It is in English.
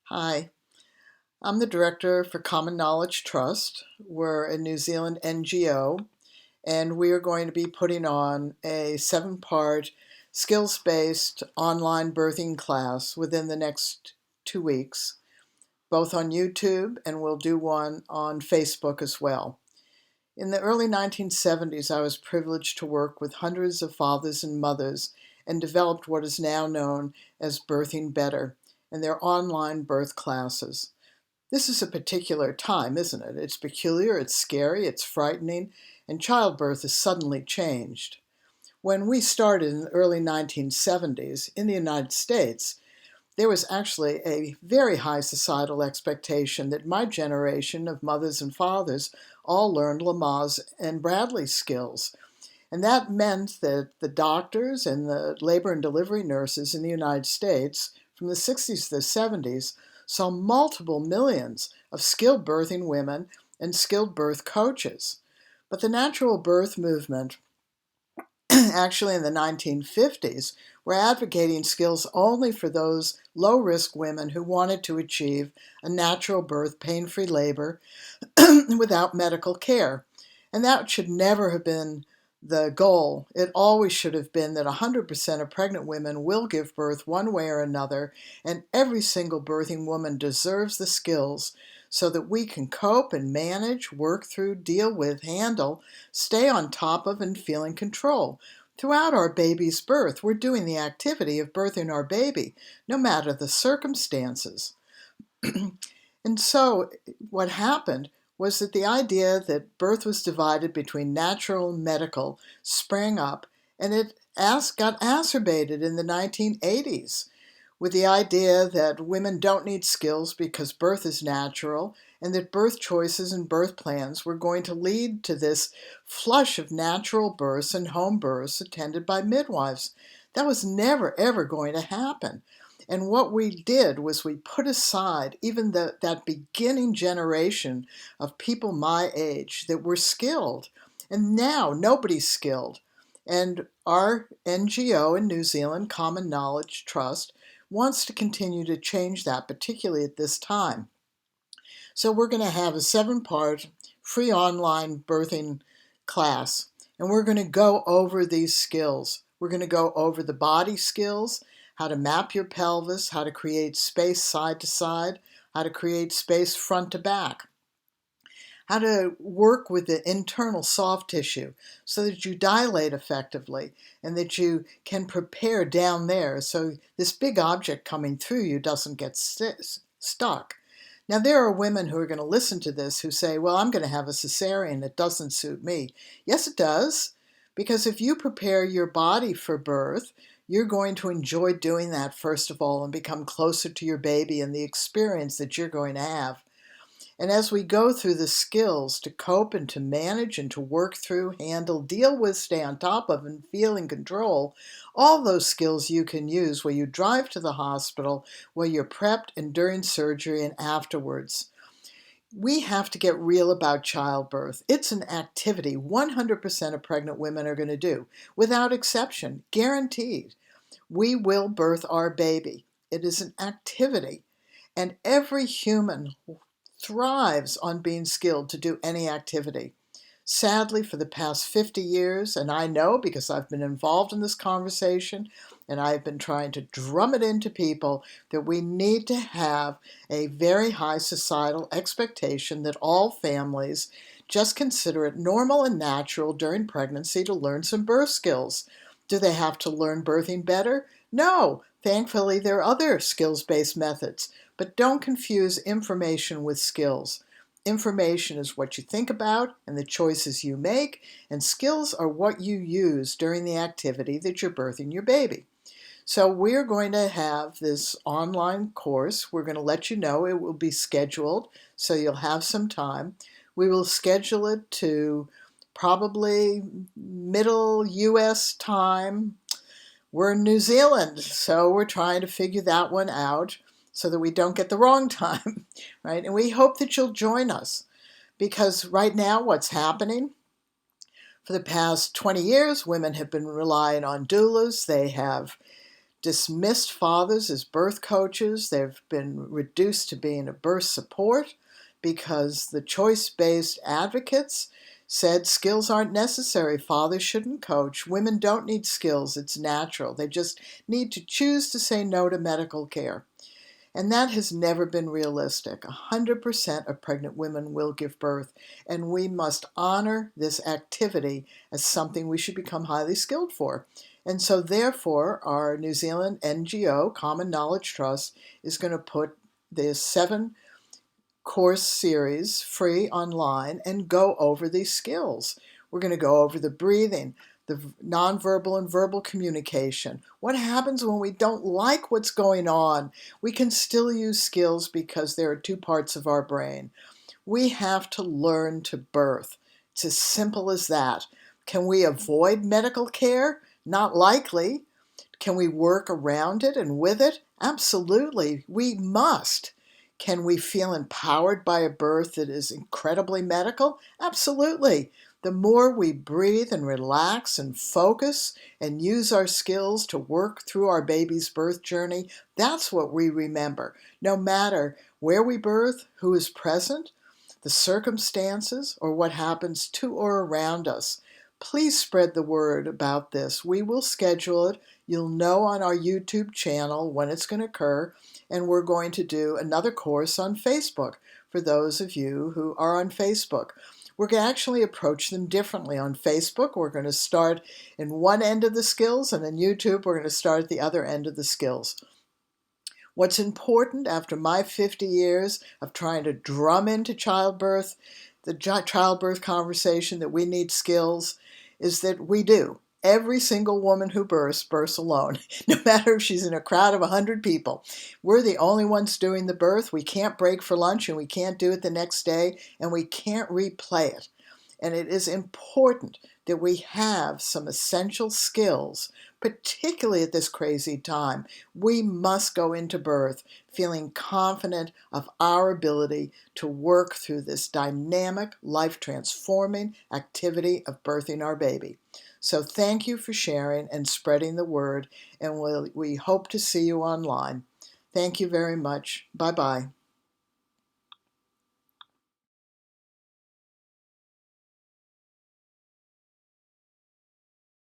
Hi, I'm the Director for Common Knowledge Trust. We're a New Zealand NGO, and we are going to be putting on a 7-part skills-based online birthing class within the next 2 weeks, both on YouTube, and we'll do one on Facebook as well. In the early 1970s, I was privileged to work with hundreds of fathers and mothers and developed what is now known as Birthing Better and their online birth classes. This is a particular time, isn't it? It's peculiar, it's scary, it's frightening, and childbirth has suddenly changed. When we started in the early 1970s in the United States, there was actually a very high societal expectation that my generation of mothers and fathers all learned Lamaze and Bradley skills. And that meant that the doctors and the labor and delivery nurses in the United States from the 60s to the 70s saw multiple millions of skilled birthing women and skilled birth coaches. But the natural birth movement, actually in the 1950s, were advocating skills only for those low-risk women who wanted to achieve a natural birth, pain-free labor without medical care. And that should never have been the goal. It always should have been that 100% of pregnant women will give birth one way or another, and every single birthing woman deserves the skills so that we can cope and manage, work through, deal with, handle, stay on top of, and feel in control. Throughout our baby's birth, we're doing the activity of birthing our baby, no matter the circumstances. And so what happened was that the idea that birth was divided between natural and medical sprang up, and it got exacerbated in the 1980s with the idea that women don't need skills because birth is natural, and that birth choices and birth plans were going to lead to this flush of natural births and home births attended by midwives. That was never, ever going to happen. And what we did was we put aside even that beginning generation of people my age that were skilled. And now nobody's skilled. And our NGO in New Zealand, Common Knowledge Trust, wants to continue to change that, particularly at this time. So we're going to have a 7-part free online birthing class, and we're going to go over these skills. We're going to go over the body skills, how to map your pelvis, how to create space side to side, how to create space front to back, how to work with the internal soft tissue so that you dilate effectively and that you can prepare down there so this big object coming through you doesn't get stuck. Now, there are women who are going to listen to this who say, well, I'm going to have a cesarean. It doesn't suit me. Yes, it does. Because if you prepare your body for birth, you're going to enjoy doing that, first of all, and become closer to your baby and the experience that you're going to have. And as we go through the skills to cope and to manage and to work through, handle, deal with, stay on top of, and feel in control, all those skills you can use while you drive to the hospital, while you're prepped and during surgery and afterwards. We have to get real about childbirth. It's an activity 100% of pregnant women are going to do, without exception, guaranteed. We will birth our baby. It is an activity, and every human thrives on being skilled to do any activity. Sadly, for the past 50 years, and I know because I've been involved in this conversation and I've been trying to drum it into people, that we need to have a very high societal expectation that all families just consider it normal and natural during pregnancy to learn some birth skills. Do they have to learn birthing better? No. Thankfully, there are other skills-based methods. But don't confuse information with skills. Information is what you think about and the choices you make, and skills are what you use during the activity that you're birthing your baby. So we're going to have this online course. We're going to let you know it will be scheduled, so you'll have some time. We will schedule it to probably middle U.S. time. We're in New Zealand, so we're trying to figure that one out so that we don't get the wrong time, right? And we hope that you'll join us, because right now what's happening, for the past 20 years, women have been relying on doulas. They have dismissed fathers as birth coaches. They've been reduced to being a birth support because the choice-based advocates said skills aren't necessary. Fathers shouldn't coach. Women don't need skills. It's natural. They just need to choose to say no to medical care. And that has never been realistic. 100% of pregnant women will give birth, and we must honor this activity as something we should become highly skilled for. And so therefore, our New Zealand NGO, Common Knowledge Trust, is going to put this 7-course series free online and go over these skills. We're going to go over the breathing, the nonverbal and verbal communication. What happens when we don't like what's going on? We can still use skills because there are 2 parts of our brain. We have to learn to birth. It's as simple as that. Can we avoid medical care? Not likely. Can we work around it and with it? Absolutely, we must. Can we feel empowered by a birth that is incredibly medical? Absolutely. The more we breathe and relax and focus and use our skills to work through our baby's birth journey, that's what we remember. No matter where we birth, who is present, the circumstances, or what happens to or around us. Please spread the word about this. We will schedule it. You'll know on our YouTube channel when it's going to occur, and we're going to do another course on Facebook for those of you who are on Facebook. We're going to actually approach them differently. On Facebook, we're going to start in one end of the skills, and on YouTube, we're going to start at the other end of the skills. What's important after my 50 years of trying to drum into childbirth, the childbirth conversation that we need skills, is that we do. Every single woman who births alone, no matter if she's in a crowd of 100 people. We're the only ones doing the birth. We can't break for lunch, and we can't do it the next day, and we can't replay it. And it is important that we have some essential skills, particularly at this crazy time. We must go into birth feeling confident of our ability to work through this dynamic, life-transforming activity of birthing our baby. So thank you for sharing and spreading the word, and we hope to see you online. Thank you very much. Bye-bye.